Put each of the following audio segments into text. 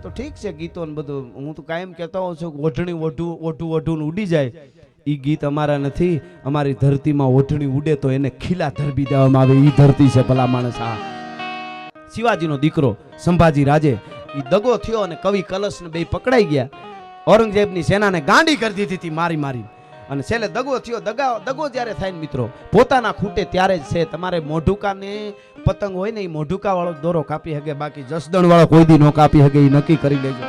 તો ઠીક છે ગીતો ને બધું, હું તો કાયમ કહેતો હોઉં છું ઓઢણી ઓઢું ઉડી જાય, ઈ ગીત અમારા નથી. અમારી ધરતીમાં ઓઢણી ઉડે તો એને ખીલા ધરબી દેવામાં આવે, ઈ ધરતી છે ભલા માણસ. આ શિવાજીનો દીકરો સંભાજી રાજે ઈ દગો થયો અને કવિ કલશ ને બે પકડાઈ ગયા. ઔરંગઝેબની સેનાને ગાંડી કરી દીધી હતી મારી અને છેલ્લે દગો થયો. દગો જ્યારે થાય ને મિત્રો પોતાના ખૂટે ત્યારે જ છે. તમારે મોઢુકાને પતંગ હોય ને એ મોઢુકા વાળો દોરો કાપી શકે, બાકી જસદણ વાળો કોઈ દી નો કાપી શકે, એ નક્કી કરી લેજો.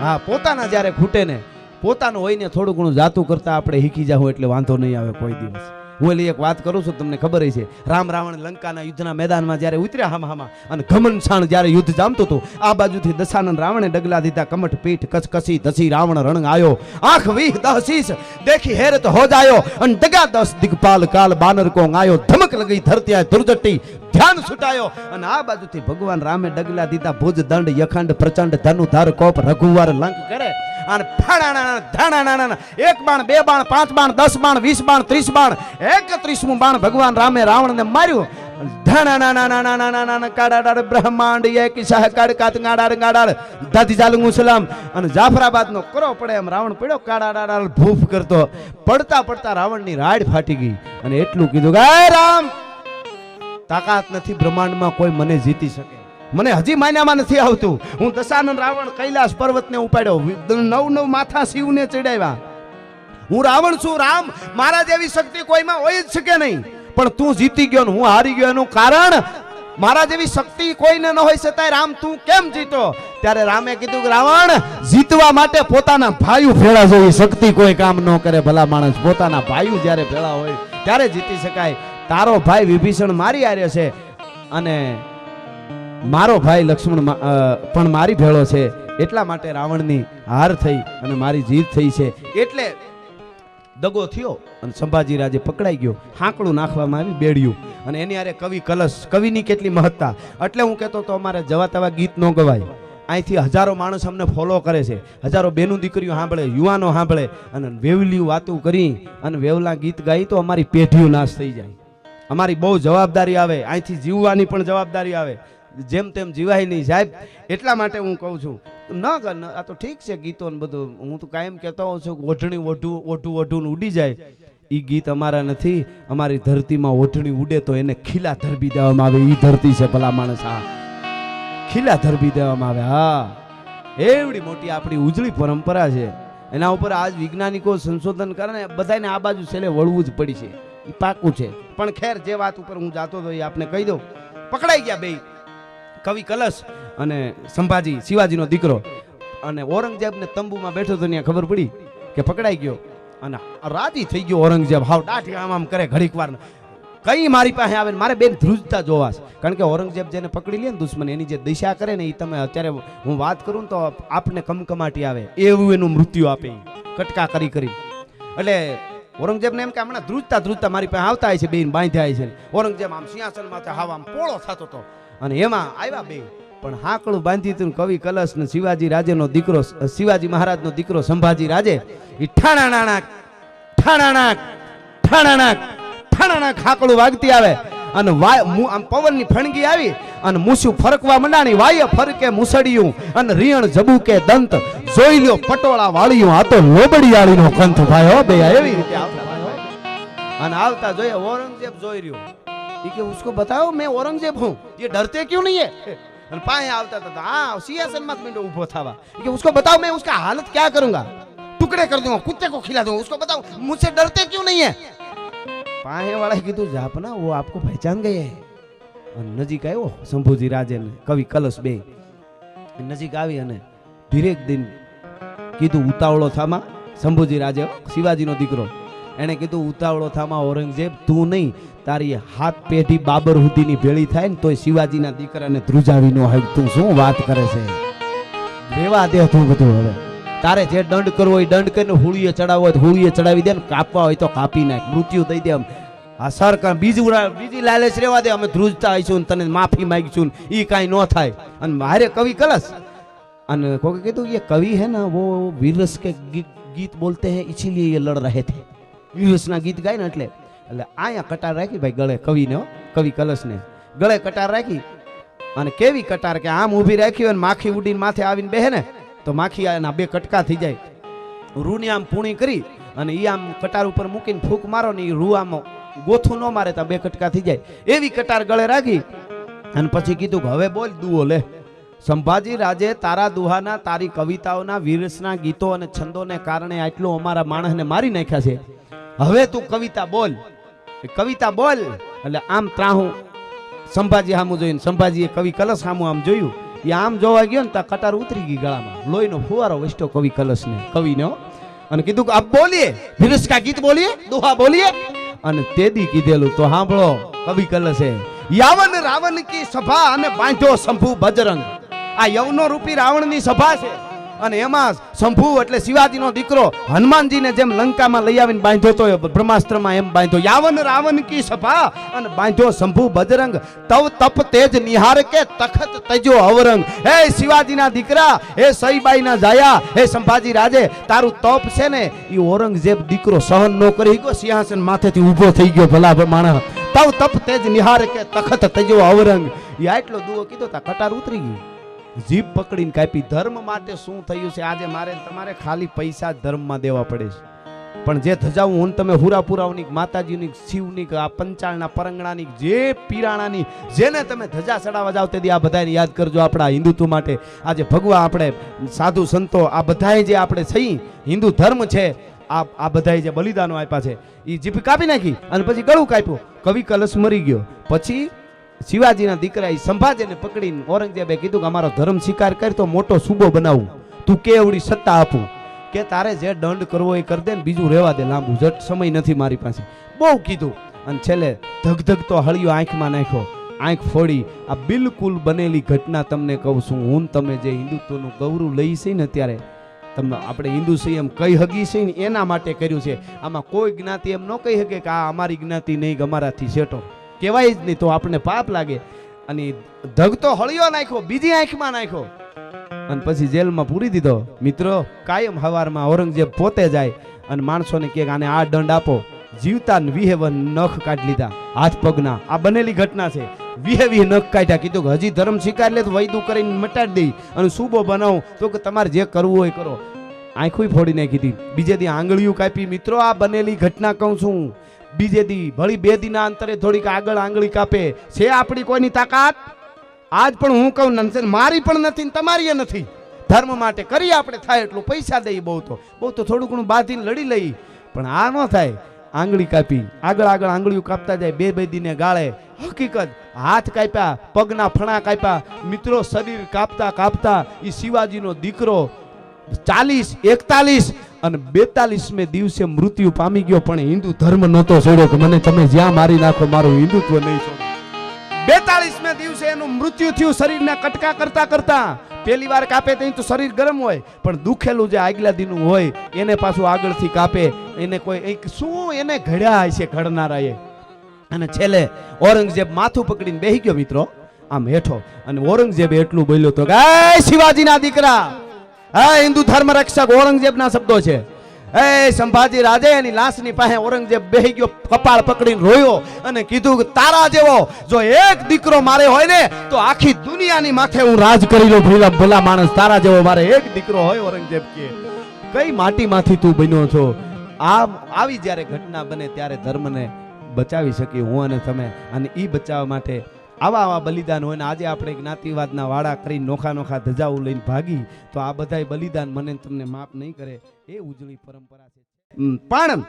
હા, પોતાના જ્યારે ખૂટે ને પોતાનું હોય ને થોડું ઘણું જાતું કરતા આપણે શીખી જાવ એટલે વાંધો નહીં આવે કોઈ દિવસ. હું એલી એક વાત કરું છું, તમને ખબર છે રામ રાવણ લંકાના યુદ્ધના મેદાનમાં જ્યારે ઉતર્યા હામાં અને ઘમનસાણ જ્યારે યુદ્ધ જામતું હતું, આ બાજુથી દશાનંદ રાવણે ડગલા દીધા, કમઠ પીઠ કચકસી ધસી રાવણ રણંગ આયો, આંખ વીહ દહસીસ દેખી હેરત હો જાયો, અને ડગા 10 દિગપાલ કાલ બાનર કોંગ આયો, ધમક લગી ધરતી દુર્જટી ધ્યાન છૂટાયો. અને આ બાજુથી ભગવાન રામે ડગલા દીધા, ભુજ દંડ યખંડ પ્રચંડ ધનુ ધાર કોપ રઘુવાર લંક કરે અને ફાડાના ધાણાના 1 બાણ 2 બાણ 5 બાણ 10 બાણ 20 બાણ 30 બાણ 31મું બાણ ભગવાન રામે રાવણને માર્યું. ધાણાના કાડાડાડ બ્રહ્માંડ એક સહકાડ કાતંગાડાડ ગાડાડ દાદી ચાલુ મુસલમ અને જાફરાબાદનો કરો પડે એમ રાવણ પડ્યો, કાડાડાડ ભૂફ કરતો. પડતા રાવણની રાડ ફાટી ગઈ અને એટલું કીધું કે હે રામ, તાકાત નથી બ્રહ્માંડમાં કોઈ મને જીતી શકે, મને હજી માન્યામાં નથી આવતું. હું દશાનંદ રાવણ કૈલાસ પર્વતને ઉપાડ્યો, 9 માથા શિવને ચડાવ્યા. હું રાવણ છું રામ, મારા જેવી શક્તિ કોઈમાં હોય જ શકે નહીં. પણ તું જીતી ગયો ને હું હારી ગયો, એનું કારણ મારા જેવી શક્તિ કોઈને ન હોય છતાંય રામ તું કેમ જીતો? ત્યારે રામે કીધું કે રાવણ, જીતવા માટે પોતાના ભાઈઓ ભેળા જોઈએ, શક્તિ કોઈ કામ ન કરે ભલા માણસ. પોતાના ભાઈઓ જ્યારે ભેળા હોય ત્યારે જીતી શકાય. તારો ભાઈ વિભીષણ મારી આર્યો છે અને મારો ભાઈ લક્ષ્મણ પણ મારી ભેળો છે, એટલા માટે રાવણની હાર થઈ અને મારી જીત થઈ છે. એટલે દગો થયો અને સંભાજી રાજે પકડાઈ ગયો, હાંકડું નાખવામાં આવી બેડ્યું અને એની હારે કવિ કલશ. કવિની કેટલી મહત્તા! એટલે હું કહેતો તો અમારે જવા તવા ગીત ન ગવાય. અહીંથી હજારો માણસ અમને ફોલો કરે છે, હજારો બેનું દીકરીઓ સાંભળે, યુવાનો સાંભળે અને વેવલીઓ વાતું કરી અને વેવલા ગીત ગાઈ તો અમારી પેઢીઓ નાશ થઈ જાય. અમારી બહુ જવાબદારી આવે, અહીંથી જીવવાની પણ જવાબદારી આવે, જેમ તેમ જીવાય નહીં સાહેબ. એટલા માટે હું કહું છું આ તો ઠીક છે ગીતો ને બધું, હું તો કાયમ કહેતો હોઉં છું ઓઢણી ઓઢું ઉડી જાય, ઈ ગીત અમારા નથી. અમારી ધરતીમાં ઓઢણી ઉડે તો એને ખીલા ધરબી દેવામાં આવે, ઈ ધરતી છે ભલા માણસ. હા, ખીલા ધરબી દેવામાં આવે. હા, એવડી મોટી આપણી ઉજળી પરંપરા છે, એના ઉપર આજ વૈજ્ઞાનિકો સંશોધન કરે ને બધાને આ બાજુ છેલ્લે વળવું જ પડી છે, એ પાકું છે. પણ ખેર, જે વાત ઉપર હું જાતો હતો એ આપને કહી દઉં. પકડાઈ ગયા બે, કવિ કલશ અને સંભાજી શિવાજીનો દીકરો. અને ઔરંગઝેબને તંબુમાં બેઠો તો ત્યાં ખબર પડી કે પકડાઈ ગયો અને રાજી થઈ ગયો ઔરંગઝેબ. હાવ દાઢી આમ કરે ઘડીક વાર, કઈ મારી પાસે આવે મારે બેન ધ્રુજતા જોવાશ. કારણ કે ઔરંગઝેબ જેને પકડી લે ને દુશ્મન, એની જે દિશા કરે ને એ તમે અત્યારે હું વાત કરું ને તો આપને કમકમાટી આવે એવું એનું મૃત્યુ આપે, કટકા કરી. એટલે ઔરંગઝેબને એમ કે હમણાં ધ્રુજતા મારી પાસે આવતા હોય છે, બેન બાંધ્યા છે. ઔરંગઝેબ આમ સિંહાસન માથે હાવ આમ પોળો થતો હતો અને એમાં આવ્યા બે, પણ હાકડું બાંધી હતું. કવિ કલશ ને શિવાજી રાજેનો દીકરો, શિવાજી મહારાજનો દીકરો સંભાજી રાજે એ ઠાણાણાક હાકડું વાગતી આવે અને આમ પવનની ફણગી આવી અને મૂછું ફરકવા મંડાણી, વાય ફરકે મૂસડિયું અને રીણ જબુકે દંત, જોઈ લ્યો પટોળા વાળ્યું, આ તો લોબડિયાળીનો કંથ ભાઈ હો બે. એવી રીતે આવતા અને આવતા જોઈએ ઔરંગઝેબ જોઈ રહ્યો, कि उसको बताओ मैं औरंगजेब हूँ, ये डरते क्यों नहीं है? पाए आवता था हाँ सिंहासन मत में उभो था, कि उसको बताओ मैं उसका हालत क्या करूंगा, टुकड़े कर दूंगा, कुत्ते को खिला दूंगा, उसको बताओ मुझसे डरते क्यों नहीं है? पाए वाला कीधु जापना वो आपको पहचान गए है. नजीक आयो शंभुजी राजे ने कवि कलश बे नजीक આવી અને ધીરેક દિન કીધું ઉતાવળો થામા. શંભુજી રાજે શિવાજી નો દીકરો, એને કીધું ઉતાવળો થામા ઔરંગઝેબ, તું નહીં તારી હાથ પેઢી બાબર હુદીની ભેળી થાય ને તોય શિવાજીના દીકરાને ધ્રુજાવી નો હોય. તું શું વાત કરે છે? રેવા દે તું બધું. હવે તારે જે દંડ કરવો હોય દંડ કરીને, હુળીએ ચડાવવો હોય હુળીએ ચડાવી દે, ને કાપવા હોય તો કાપી નાખ, મૃત્યુ દઈ દે. આ સરકાર બીજી લાલચ રેવા દે, અમે ધ્રુજતા આવીશું તને માફી માંગીશું, ઈ કાંઈ ન થાય. અને મારે કવિ કલશ અને કોઈ કીધું ये कवि है ना वो वीररस के गीत बोलते हैं इसीलिए ये लड़ रहे थे. વીરરસના ગીત ગાય ને એટલે આયા કટાર રાખી ભાઈ ગળે, કવિને કવિ કલશને ગળે કટાર રાખી અને કેવી કટાર કે આમ ઊભી રાખી હોય ને માખી ઉડીને માથે આવીને બેહે ને તો માખી એના બે કટકા થઈ જાય. રૂની આમ પૂણી કરી અને એ આમ કટાર ઉપર મૂકીને ફૂંક મારો ને એ રૂ આમ ગોથું ન મારે તો બે કટકા થઈ જાય. એવી કટાર ગળે રાખી અને પછી કીધું કે હવે બોલ દુઓ લે. સંભાજી રાજે તારા દુહાના, તારી કવિતાઓના, વીરસના ગીતો અને છંદોને કારણે આટલું અમારા માણસને મારી નાખ્યા છે. હવે તું કવિતા બોલ, કવિતા બોલ. એટલે આમ ત્રાહું સંભાજી સામું જોઈને, સંભાજીએ કવિ કલશ સામું આમ જોયું. એ આમ જોવા ગયો ને ત્યાં કટાર ઉતરી ગઈ ગળામાં, લોહીનો ફુવારો વસ્તો કવિ કલશને, કવિનો. અને કીધું કે આપ બોલીએ, વીરસ કા ગીત બોલીએ, દુહા બોલીએ. અને તેદી કીધેલું તો સાંભળો કવિ કલશે. યાવન રાવણ કી સભા અને બાંધ્યો શંભુ બજરંગ. આ યવનો રૂપી રાવણની સભા છે અને એમાં શંભુ એટલે શિવાજીનો દીકરો હનુમાનજીને જેમ લંકામાં લઈ આવીને બાંધ્યો તો બ્રહ્માસ્ત્રમાં એમ બાંધ્યો. યાવન રાવણ કી સભા અને બાંધ્યો શંભુ બજરંગ. તવ તપ તેજ નિહાર કે તખત તજો અવરંગ. હે શિવાજીના દીકરા, હે સઈબાઈના જાયા, હે સંભાજી રાજે, તારું તપ છે ને એ ઔરંગઝેબ દીકરો સહન ન કરી ગયો, સિંહાસન માથેથી ઊભો થઈ ગયો. ભલા માણસ, તવ તપ તેજ નિહાર કે તખત તજો અવરંગ. એ આટલો દુઓ કીધો તા કટાર ઉતરી ગઈ, જીભ પકડીને કાપી. ધર્મ માટે શું થયું છે આજે મારે તમારે ખાલી પૈસા ધર્મમાં દેવા પડે છે. પણ જે ધજાવું હું તમે હુરાપુરાઓની, માતાજીની, શિવની, આ પંચાળના પરંગણાની, જે પીરાણાની, જેને તમે ધજા ચડાવવા જાવ તેથી આ બધાને યાદ કરજો. આપણા હિન્દુત્વ માટે આજે ભગવા, આપણે સાધુ સંતો, આ બધાએ જે આપણે સહી હિન્દુ ધર્મ છે, આ બધાએ જે બલિદાનો આપ્યા છે એ જીભ કાપી નાખી અને પછી ગળું કાપ્યું. કવિ કલશ મરી ગયો. પછી શિવાજીના દીકરા સંભાજીને પકડીને ઔરંગઝેબે કીધું કે અમારો ધર્મ સ્વીકાર કર તો મોટો સૂબો બનાવું, તું કે એવડી સત્તા આપું, કે તારે જે દંડ કરવો એ કરી દે ને બીજું રહેવા દે, લાંબુ જટ સમય નથી મારી પાસે. બહુ કીધું અને છેલ્લે ધગધગતો હળિયો આંખમાં નાખ્યો, આંખ ફોડી. આ બિલકુલ બનેલી ઘટના તમને કહું છું હું. તમે જે હિન્દુત્વનું ગૌરવ લઈ છે ને ત્યારે તમે આપણે હિન્દુ છીએ એમ કહી હગી છે ને એના માટે કર્યું છે. આમાં કોઈ જ્ઞાતિ એમ ન કહી શકે કે આ અમારી જ્ઞાતિ નહીં, અમારાથી સેટો કહેવાય જ નહીં, તો આપણને પાપ લાગે. અને ધગતો હળિયો નાખ્યો, બીજી આંખમાં નાખ્યો અને પછી જેલમાં પૂરી દીધો. મિત્રો, કાયમ હવારમાં ઔરંગઝેબ પોતે જાય અને માણસોને કહે આને આ દંડ આપો. જીવતા વિહે નખ કાઢી લીધા, હાથ પગના. આ બનેલી ઘટના છે. વિહે નખ કાઢ્યા. કીધું કે હજી ધર્મ સ્વીકાર લે તો વૈદું કરીને મટાડી દઈ અને સૂબો બનાવું. તો કે તમારે જે કરવું હોય કરો. આંખું ફોડી નાખી હતી, બીજે દી આંગળીઓ કાપી. મિત્રો, આ બનેલી ઘટના કહું છું. બીજે દી ભળી 2 દિના અંતરે થોડીક આગળ આંગળી કાપે છે. આપણી કોઈની તાકાત આજ પણ હું કહું મારી પણ નથી, તમારી નથી. ધર્મ માટે કરી આપણે થાય એટલું પૈસા દઈ, બહુ તો થોડું ઘણું બાંધીને લડી લઈ, પણ આ ન થાય. આંગળી કાપી, આગળ આંગળીઓ કાપતા જાય. 2 દિને ગાળે. હકીકત, હાથ કાપ્યા, પગના ફણા કાપ્યા. મિત્રો, શરીર કાપતા કાપતા એ શિવાજીનો દીકરો 40, 41 અને 42મે દિવસે મૃત્યુ પામી ગયો. પણ હિન્દુ ધર્મ નહોતો છોડ્યો કે મને તમે જ્યાં મારી નાખો મારું હિન્દુત્વ નહીં છોડો. 42મે દિવસે એનું મૃત્યુ થયું. શરીરના કટકા કરતા કરતા. પહેલી વાર કાપે તો શરીર ગરમ હોય, પણ દુખેલું જે આગલા દીનું હોય એને પાછું આગળથી કાપે. એને કોઈ શું એને ઘડ્યા હશે ઘડનારાએ. અને છેલ્લે ઔરંગઝેબ માથું પકડીને બેહી ગયો મિત્રો આમ હેઠો. અને ઔરંગઝેબ એટલું બોલ્યો તો કે શિવાજીના દીકરા, હા, હિન્દુ ધર્મ રક્ષક ઔરંગઝેબના શબ્દો છે. એ સંભાજી રાજે એની લાશની પાસે ઔરંગઝેબ બેહી ગયો, કપાળ પકડીને રોયો અને કીધું કે તારા જેવો જો એક દીકરો મારે હોય ને તો આખી દુનિયાની માથે હું રાજ કરી લઉં. ભલા માણસ, તારા જેવો મારે એક દીકરો હોય. ઔરંગઝેબ કે કઈ માટીમાંથી તું બન્યો છો? આવી જ્યારે ઘટના બને ત્યારે ધર્મને બચાવી શકીએ હું અને તમે. અને એ બચાવવા માટે આવા બલિદાન હોય ને આજે આપણે જ્ઞાતિવાદના વાડા કરી નોખા ધજાઓ લઈને ભાગી તો આ બધાય બલિદાન મને તમને માફ નહીં કરે. એ ઉજળી પરંપરા છે. પણ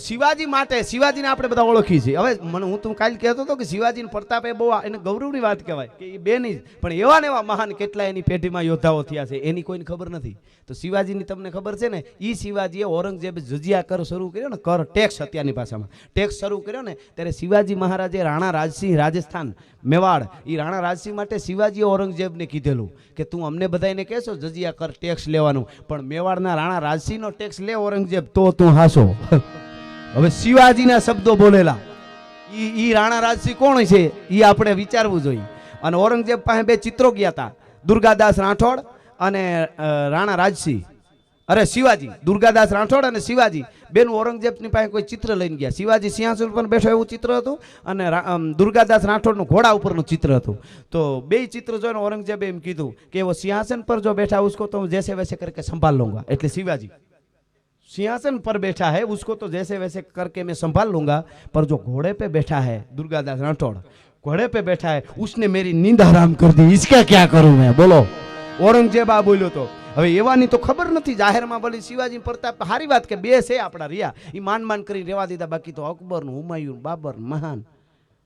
શિવાજી માટે, શિવાજીને આપણે બધા ઓળખી છે. હવે હું તું કાલ કહેતો હતો કે શિવાજીને પ્રતાપ એ બહુ એને ગૌરવની વાત કહેવાય કે એ બે નહીં, પણ એવા ને એવા મહાન કેટલા એની પેઢીમાં યોદ્ધાઓ થયા છે એની કોઈને ખબર નથી. તો શિવાજીની તમને ખબર છે ને, એ શિવાજીએ ઔરંગઝેબે જજિયા કર શરૂ કર્યો ને, કર ટેક્સ અત્યારની ભાષામાં ટેક્સ શરૂ કર્યો ને, ત્યારે શિવાજી મહારાજે રાણા રાજસિંહ રાજસ્થાન મેવાડ, એ રાણા રાજસિંહ માટે શિવાજીએ ઔરંગઝેબને કીધેલું કે તું અમને બધાને કહેશો જજિયા કર ટેક્સ લેવાનું, પણ મેવાડના રાણા રાજસિંહનો ટેક્સ લે ઔરંગઝેબ તો હાસો. હવે શિવાજીના શબ્દો બોલેલા ઈ રાણા રાજસિંહ કોણ છે એ આપણે વિચારવું જોઈએ. અને ઔરંગઝેબ પાસે 2 ચિત્રો ગયા હતા, દુર્ગાદાસ રાઠોડ અને રાણા રાજસિંહ. અરે શિવાજી, દુર્ગાદાસ રાઠોડ અને શિવાજી બેન ઔરંગઝેબની પાસે કોઈ ચિત્ર લઈને ગયા. શિવાજી સિંહાસન પર બેઠો એવું ચિત્ર હતું અને દુર્ગાદાસ રાઠોડનું ઘોડા ઉપરનું ચિત્ર હતું. તો બે ચિત્ર જોઈને ઔરંગઝેબે એમ કીધું કે वो સિંહાસન પર जो बैठा उसको तो जैसे वैसे करके संभाल लूंगा. એટલે શિવાજી सिंहासन पर बैठा है उसको तो जैसे वैसे करके मैं संभाल लूंगा, पर जो घोड़े पे बैठा है दुर्गादास राठौड़, घोड़े पे बैठा है उसने मेरी नींद हराम कर दी, इसका क्या करूं मैं. बोलो ઔરંગઝેબ આ બોલ્યો તો. હવે એવાની તો ખબર નથી, જાહેરમાં બોલી શિવાજી પ્રતાપ હારી વાત કે બે છે આપણા રહ્યા, એ માન કરી રેવા દીધા. બાકી તો અકબર, હુમાયુન, બાબર મહાન,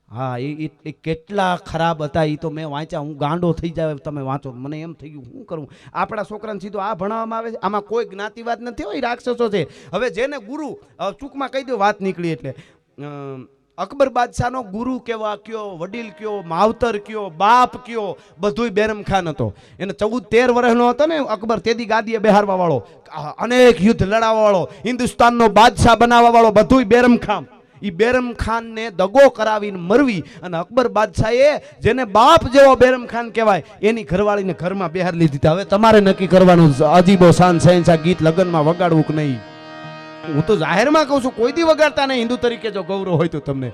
હા એ કેટલા ખરાબ હતા એ તો મેં વાંચ્યા. હું ગાંડો થઈ જાય તમે વાંચો, મને એમ થઈ ગયું શું કરું. આપણા છોકરાને સીધો આ ભણાવવામાં આવે છે, આમાં કોઈ જ્ઞાતિવાદ નથી હોય, રાક્ષસો છે. હવે જેને ગુરુ ટૂંકમાં કહી દો, વાત નીકળી એટલે અકબર બાદશાહનો ગુરુ કેવા કયો, વડીલ કયો, માવતર કયો, બાપ કયો, બધુંય બેરમ ખાન હતો. એને 14-13 વર્ષનો હતો ને અકબર, તેદી ગાદીએ બેહારવા વાળો, અનેક યુદ્ધ લડાવવા વાળો, હિન્દુસ્તાનનો બાદશાહ બનાવવા વાળો, બધુંય બેરમ ખાન. એ બેરમ ખાનને દગો કરાવીને મરવી અને અકબર બાદશાહે જેને બાપ જેવો બેરમ ખાન કહેવાય એની ઘરવાળીને ઘરમાં બેહાર લીધી. હવે તમારે નક્કી કરવાનું અજીબો શાન શહેનશાહ ગીત લગ્નમાં વગાડવું કે નહીં. હું તો જાહેરમાં કહું છું, કોઈ દી વગાડતા નહીં. હિન્દુ તરીકે જો ગૌરવ હોય તો તમને.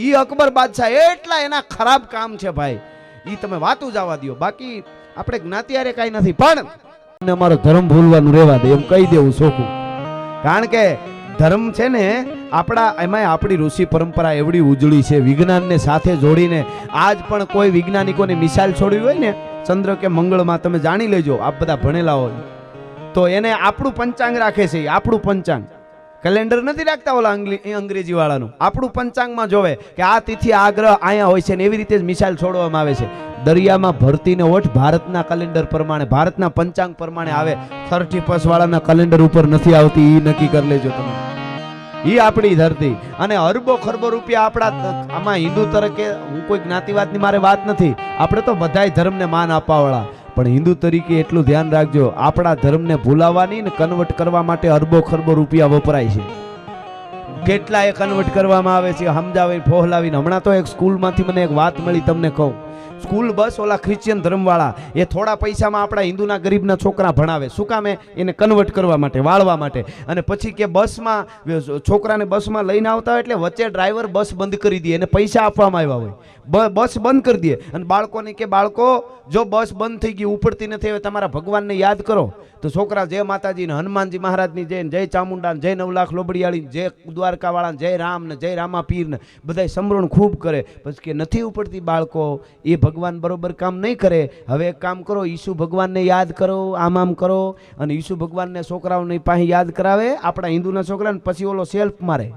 ઈ અકબર બાદશાહ એટલા એના ખરાબ કામ છે ભાઈ, ઈ તમે વાતું જવા દો. બાકી આપણે જ્ઞાતિ હારે કાંઈ નથી, પણ અમારો ધર્મ ભૂલવાનું રહેવા દે એમ કહી દેવું સોખું. કારણ કે ધર્મ છે ને આપણા, એમાં આપણી ઋષિ પરંપરા એવડી ઉજળી છે, વિજ્ઞાનને સાથે જોડીને. આજ પણ કોઈ વૈજ્ઞાનિકોની મિસાલ છોડવી હોય ને ચંદ્ર કે મંગળમાં, તમે જાણી લેજો, આપ બધા ભણેલા હોય તો એને આપણું પંચાંગ રાખે છે. આપણું પંચાંગ, કેલેન્ડર નથી રાખતા ઓલા અંગ્રેજી વાળાનું. આપણું પંચાંગમાં જોવે કે આ તિથિ આ ગ્રહ અહીંયા હોય છે ને એવી રીતે જ મિસાલ છોડવામાં આવે છે. દરિયામાં ભરતીને ઓઠ ભારતના કેલેન્ડર પ્રમાણે, ભારતના પંચાંગ પ્રમાણે આવે, 31 વાળાના કેલેન્ડર ઉપર નથી આવતી. એ નક્કી કરી લેજો તમે. એ આપણી ધરતી અને અરબો ખરબો રૂપિયા આપણા. આમાં હિન્દુ તરીકે હું કોઈ જ્ઞાતિવાદની મારે વાત નથી, આપણે તો બધાય ધર્મને માન આપવા વાળા, પણ હિન્દુ તરીકે એટલું ધ્યાન રાખજો, આપણા ધર્મને ભૂલાવાની ને કન્વર્ટ કરવા માટે અરબો ખરબો રૂપિયા વપરાય છે. કેટલા એ કન્વર્ટ કરવામાં આવે છે, સમજાવી ફોહલાવીને. હમણાં તો એક સ્કૂલમાંથી મને એક વાત મળી, તમને કહું. સ્કૂલ બસ ઓલા ક્રિશ્ચિયન ધર્મવાળા એ થોડા પૈસામાં આપણા હિન્દુના ગરીબના છોકરા ભણાવે. શું કામ? એને કન્વર્ટ કરવા માટે, વાળવા માટે. અને પછી કે બસમાં છોકરાને બસમાં લઈને આવતા હોય એટલે વચ્ચે ડ્રાઈવર બસ બંધ કરી દે, એને પૈસા આપવામાં આવ્યા હોય, બસ બંધ કરી દે. અને બાળકોને કે બાળકો જો બસ બંધ થઈ ગઈ, ઉપડતી નથી, હવે તમારા ભગવાનને યાદ કરો. તો છોકરા જય માતાજી ને હનુમાનજી મહારાજની જય, જય ચામુંડા, જય 9 લાખ લોબડિયાળી, જય દ્વારકાવાળા, જય રામ ને જય રામા પીર ને બધાય સમરણ ખૂબ કરે. પછી કે નથી ઉપડતી બાળકો, એ ભગવાન બરોબર કામ નહીં કરે. હવે એક કામ કરો, ઈસુ ભગવાનને યાદ કરો, આમ કરો. અને ઈસુ ભગવાનને છોકરાઓની પાસે યાદ કરાવે, આપણા હિન્દુના છોકરાને, પછી ઓલો સેલ્ફ મારે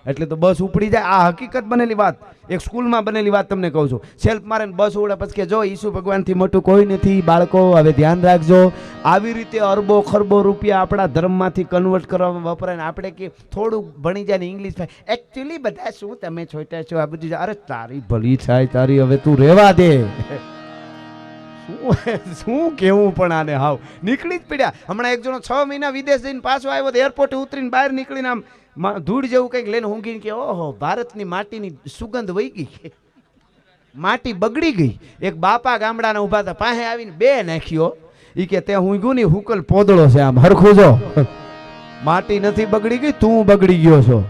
એટલે તો બસ ઉપડી જાય. આ હકીકત બનેલી વાત, એક સ્કૂલમાં બનેલી વાત તમને કહું છું. સેલ્ફ મારે ને બસ ઉડે, પછી કે જો ઈસુ ભગવાનથી મોટું કોઈ નથી. બાળકો હવે ધ્યાન રાખજો. આવી રીતે અરબો ખરબો રૂપિયા આપણા ધર્મમાંથી કન્વર્ટ કરવામાં વપરાય ને આપણે કે થોડું ભણી જાય ને ઇંગ્લિશ થાય. એકચ્યુઅલી બધા શું તમે છોટા છો આ બધું. અરે તારી ભલી થાય તારી, હવે તું રહેવા દે. શું કેવું પણ આને, હાવ નીકળી જ પડ્યા. હમણાં એક જણો 6 મહિના વિદેશ જઈને પાછો આવ્યો, એરપોર્ટે ઉતરીને બહાર નીકળીને આમ ધૂળ જેવું કંઈક લઈને ઊંઘીને કે ઓહો ભારતની માટીની સુગંધ વહી ગઈ, માટી બગડી ગઈ. એક બાપા ગામડાના ઊભા હતા, પાસે આવીને બે નાખ્યો. એ કે તે ઊંઘ્યું નહીં, હુકલ પોદળો છે, આમ હરખું જો, માટી નથી બગડી ગઈ, તું બગડી ગયો છો.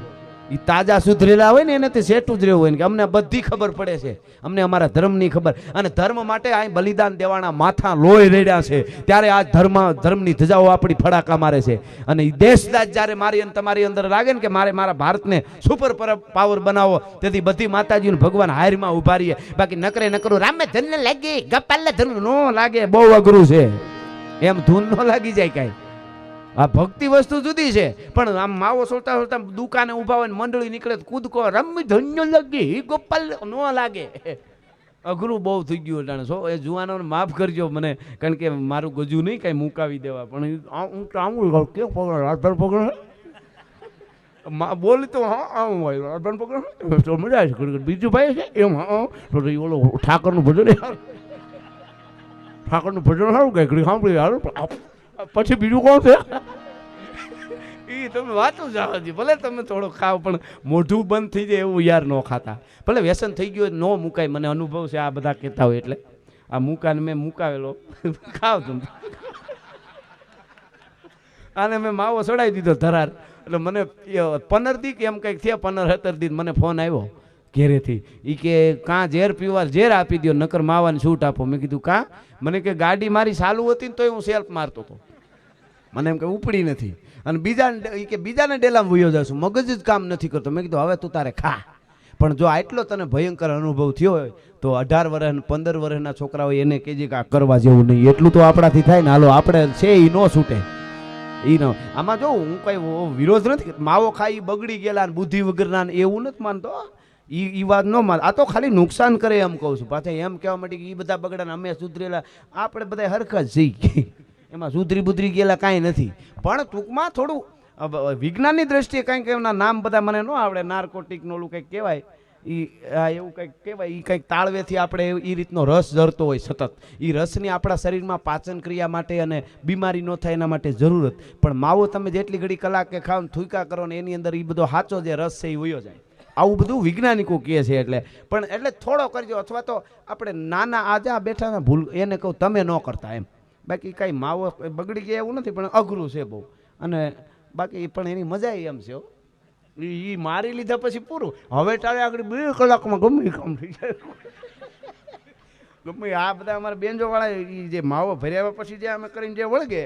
એ તાજા સુધરેલા હોય ને એનાથી સેટું જ રહેવું હોય ને કે અમને બધી ખબર પડે છે, અમને અમારા ધર્મની ખબર. અને ધર્મ માટે આ બલિદાન દેવાના માથા લોહી રેડ્યા છે, ત્યારે આ ધર્મની ધજાઓ આપણી ફડાકા મારે છે. અને એ દેશદાજ જ્યારે મારી અને તમારી અંદર લાગે ને કે મારે મારા ભારતને સુપર પાવર બનાવો, તેથી બધી માતાજીને ભગવાન હારમાં ઉભા રહીએ. બાકી નકરે નકરું રામે ધન લાગે, ગપાલ ધન નો લાગે, બહુ અઘરું છે. એમ ધૂન નો લાગી જાય કાંઈ. આ ભક્તિ વસ્તુ જુદી છે, પણ આમ માવો સોલતા સોલતા દુકાને ઉભા હોય ને મંડળી નીકળે કૂદકો રમી ધન્ય લાગે, ગોપાલ નો લાગે. અઘરું બહુ થઈ ગયું જાણે. છો એ જુવાનોને માફ કરજો મને, કારણ કે મારું ગજુ નહીં કાંઈ મુકાવી દેવા, પણ આવું કે રાધન પકડ બોલી તો હા આવું હોય, રાધન પકડ તો મજા આવે. બીજું ભાઈ છે એમ, હા ઓલો ઠાકરનું ભજન, ઠાકરનું ભજન સારું કઈ સાંભળી સારું. પછી બીજું કોણ છે એ તમે વાંચો જાઓ. ભલે તમે થોડો ખાવ, પણ મોઢું બંધ થઈ જાય એવું યાર ન ખાતા. ભલે વ્યસન થઈ ગયું ન મુકાય, મને અનુભવ છે આ બધા કહેતા હોય એટલે. આ મુકાને મેં મુકાવેલો, ખાવ તમે. આને મેં માવો ચડાવી દીધો ધરાર. એટલે મને 15 દી કે એમ કંઈક થયા, 15-17 દી મને ફોન આવ્યો ઘેરેથી. એ કે કાં ઝેર પીવા ઝેર આપી દો, નકર માવાની છૂટ આપો. મેં કીધું કાં? મને કે ગાડી મારી ચાલુ હતી ને તોય હું સેલ્ફ મારતો હતો, મને એમ કે ઉપડી નથી. અને બીજાને ડેલામાં વયો જશું, મગજ જ કામ નથી કરતો. મેં કીધું હવે તું તારે ખા. પણ જો આટલો તને ભયંકર અનુભવ થયો હોય તો 18 વર્ષ 15 વર્ષના છોકરાઓ એને કહેજે કે આ કરવા જેવું નહીં. એટલું તો આપણાથી થાય ને. હાલો આપણે છે એ ન છૂટે. એ ન આમાં જો હું કઈ વિરોધ નથી, માવો ખાઈ બગડી ગયેલા ને બુદ્ધિ વગરના એવું નથી માનતો. એ વાત ન માન. આ તો ખાલી નુકસાન કરે એમ કહું છું. પાછા એમ કહેવા માટે કે એ બધા બગડા અમે સુધરેલા, આપણે બધા હરખા જ છીએ, એમાં સુધરી બુધરી ગયેલા કાંઈ નથી. પણ ટૂંકમાં થોડું વિજ્ઞાનની દ્રષ્ટિએ કંઈક એમના નામ બધા મને ન આવડે, નાર્કોટિકનું ઓલું કંઈક કહેવાય, એવું કંઈક કહેવાય. એ કંઈક તાળવેથી આપણે એ રીતનો રસ જરતો હોય સતત. એ રસની આપણા શરીરમાં પાચન ક્રિયા માટે અને બીમારી ન થાય એના માટે જરૂરત. પણ માવો તમે જેટલી ઘડી કલાકે ખાવ થૂકા કરો ને એની અંદર એ બધો સાચો જે રસ છે એ વયો જાય. આવું બધું વૈજ્ઞાનિકો કહે છે. એટલે થોડો કરજો. અથવા તો આપણે નાના આજા બેઠાના ભૂલ એને કહું તમે ન કરતા એમ. બાકી કાંઈ માવો બગડી ગયા એવું નથી, પણ અઘરું છે બહુ. અને બાકી પણ એની મજા એમ છે. એ મારી લીધા પછી પૂરું. હવે તારે આગળ 2 કલાકમાં ગમે કામ થઈ જાય. ગમે આ બધા અમારા બેન્જો વાળા એ જે માવો ભર્યા પછી જે અમે કરીને જે વળગે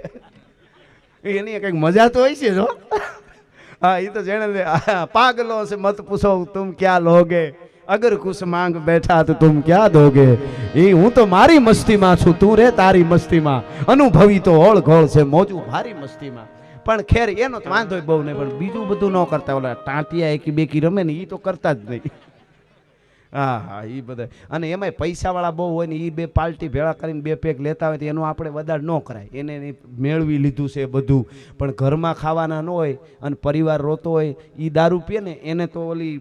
એની કંઈક મજા તો હોય છે જો. હા એ તો જેને પાગલો છે મત પૂછો તુમ ક્યાં લોગે, અગર કુછ માંગ બેઠા તો તુમ ક્યાં દોગે. એ હું તો મારી મસ્તીમાં છું, તું રે તારી મસ્તીમાં, અનુભવી તો હોળ ઘોળ છે મોજું ભારી મસ્તીમાં. પણ ખેર એનો તો વાંધો બહુ નહીં, પણ બીજું બધું ન કરતા. ઓલા ટાંટિયા એકી બેકી રમે ને એ તો કરતા જ નહીં. હા એ બધા. અને એમાંય પૈસાવાળા બહુ હોય ને એ 2 પાર્ટી ભેળા કરીને 2 પેક લેતા હોય તો એનું આપણે વધારે ન કરાય. એને મેળવી લીધું છે બધું. પણ ઘરમાં ખાવાના ન હોય અને પરિવાર રોતો હોય એ દારૂ પીએ ને એને તો ઓલી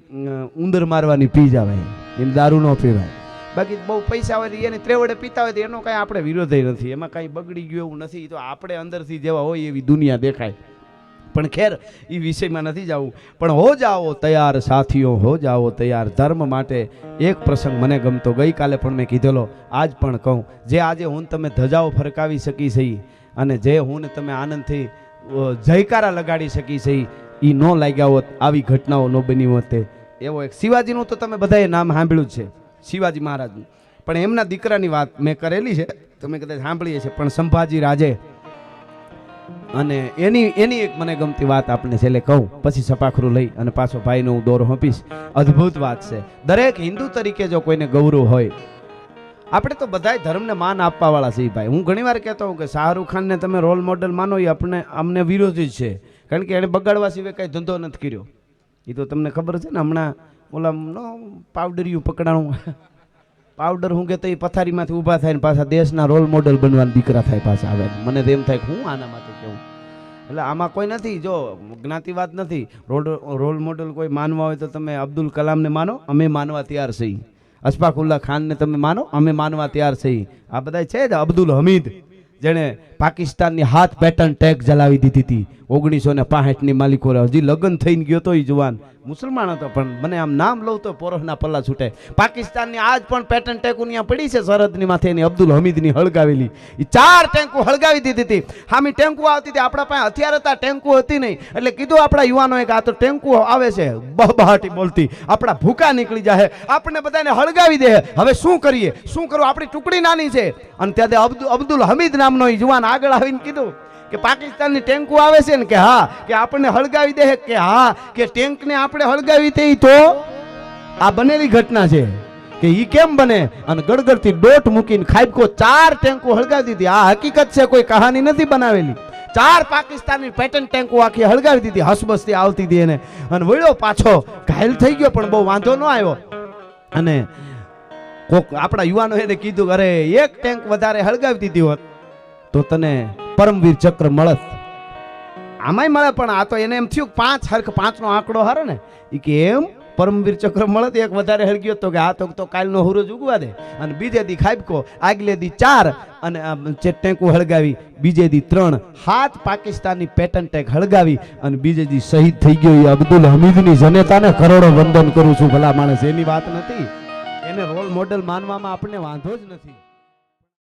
ઉંદર મારવાની પી જવાય, એને દારૂ ન પીવાય. બાકી બહુ પૈસા હોય એને ત્રેવડે પીતા હોય તો એનો કાંઈ આપણે વિરોધ નથી, એમાં કાંઈ બગડી ગયું એવું નથી. તો આપણે અંદરથી જેવા હોય એવી દુનિયા દેખાય. પણ ખેર એ વિષયમાં નથી જવું. પણ હો જાઓ તૈયાર સાથીઓ, હો જાઓ તૈયાર. ધર્મ માટે એક પ્રસંગ મને ગમતો, ગઈકાલે પણ મેં કીધેલો, આજ પણ કહું. જે આજે હું તમે ધજાઓ ફરકાવી શકી છે અને જે હું તમે આનંદથી જયકારા લગાડી શકી છે એ ન લાગ્યા હોત, આવી ઘટનાઓ ન બની હોત. એવો એક શિવાજીનું તો તમે બધાએ નામ સાંભળ્યું જ છે, શિવાજી મહારાજનું. પણ એમના દીકરાની વાત મેં કરેલી છે, તમે કદાચ સાંભળીએ છે. પણ સંભાજી રાજે અને એની એક મને ગમતી વાત આપણે છેલ્લે કહું, પછી સપાખરું લઈ અને પાછો ભાઈનો હું દોરો આપીશ. અદ્ભુત વાત છે. દરેક હિન્દુ તરીકે જો કોઈને ગૌરવ હોય, આપણે તો બધાય ધર્મને માન આપવા વાળા છીએ ભાઈ. હું ઘણીવાર કહેતો હું કે શાહરૂખ ખાનને તમે રોલ મોડલ માનો એ અમને વિરોધી જ છે, કારણ કે એણે બગાડવા સિવાય કાંઈ ધંધો નથી કર્યો. એ તો તમને ખબર છે ને. હમણાં ઓલા પાવડરિયું પકડાણું, પાવડર હું કે તો એ પથારીમાંથી ઊભા થાય ને પાછા દેશના રોલ મોડલ બનવાના દીકરા થાય પાછા આવે. મને તો એમ થાય કે હું આના માટે કેવું. એટલે આમાં કોઈ નથી, જો જ્ઞાતિવાદ નથી. રોલ મોડલ કોઈ માનવા હોય તો તમે અબ્દુલ કલામને માનો, અમે માનવા તૈયાર છીએ. અશફાકુલ્લા ખાનને તમે માનો, અમે માનવા તૈયાર છીએ. આ બધા છે જ. અબ્દુલ હમીદ જેણે પાકિસ્તાનની હાથ પેટર્ન ટેગ જલાવી દીધી હતી 1965ની માલિકો. હજી લગ્ન થઈને ગયો તો એ જુવાન મુસલમાન હતો, પણ મને આમ નામ લઉં તો પોરહના પલ્લા છૂટે. પાકિસ્તાનની આજ પણ પેટર્ન ટેન્કો ત્યાં પડી છે સરહદની માથે, એની અબ્દુલ હમીદની હળગાવેલી. એ 4 ટેન્કો હળગાવી દીધી હતી. હામી ટેન્કો આવતી હતી, આપણા પાસે હથિયાર હતા, ટેન્કો હતી નહીં. એટલે કીધું આપણા યુવાનોએ કે આ તો ટેન્કો આવે છે, બહબહાટી બોલતી, આપણા ભૂકા નીકળી જાય, આપણને બધાને હળગાવી દે. હવે શું કરીએ, શું કરવું? આપણી ટુકડી નાની છે. અને ત્યારે અબ્દુલ હમીદ નામનો યુવાન આગળ આવીને કીધું કે પાકિસ્તાનની ટેન્કો આવે છે ને, કે હા, કે આપણને હળગાવી દે, કે હા, કે ટેન્કને આપણે હળગાવી દે તો આ બનેલી ઘટના છે કે ઈ કેમ બને. અને ગડગડથી ડોટ મૂકીને ખાઈબકો 4 ટેન્કો હળગાવી દીધી. આ હકીકત છે, કોઈ કહાની નથી બનાવેલી. 4 પાકિસ્તાની પેટર્ન ટેન્કો આખી હળગાવી દીધી. હસબસથી આવતી હતી એને. અને વળ્યો પાછો, ઘાયલ થઈ ગયો, પણ બહુ વાંધો ન આવ્યો. અને કોક આપણા યુવાનો એને કીધું, અરે 1 ટેન્ક વધારે હળગાવી દીધી હોત તો તને પરમવીર ચક્ર મળત. આમાંય મળે, પણ આ તો એને એમ થયું 5 નો આંકડો હારે ને, એ કે એમ પરમવીર ચક્ર મળત. 1 વધારે હળગ્યો તો કે આ તો કાલનો હુરોજ ઉગવા દે. અને બીજે દી ખાઈબકો, આગલે દી 4 અને ટેન્કો હળગાવી. બીજે દી 3, 7 પાકિસ્તાની પેટર્ન ટેક હળગાવી અને બીજે દી શહીદ થઈ ગયો. એ અબ્દુલ હમીદની જનતાને કરોડો વંદન કરું છું. ભલા માણસ, એની વાત નથી. એને રોલ મોડલ માનવામાં આપણને વાંધો જ નથી.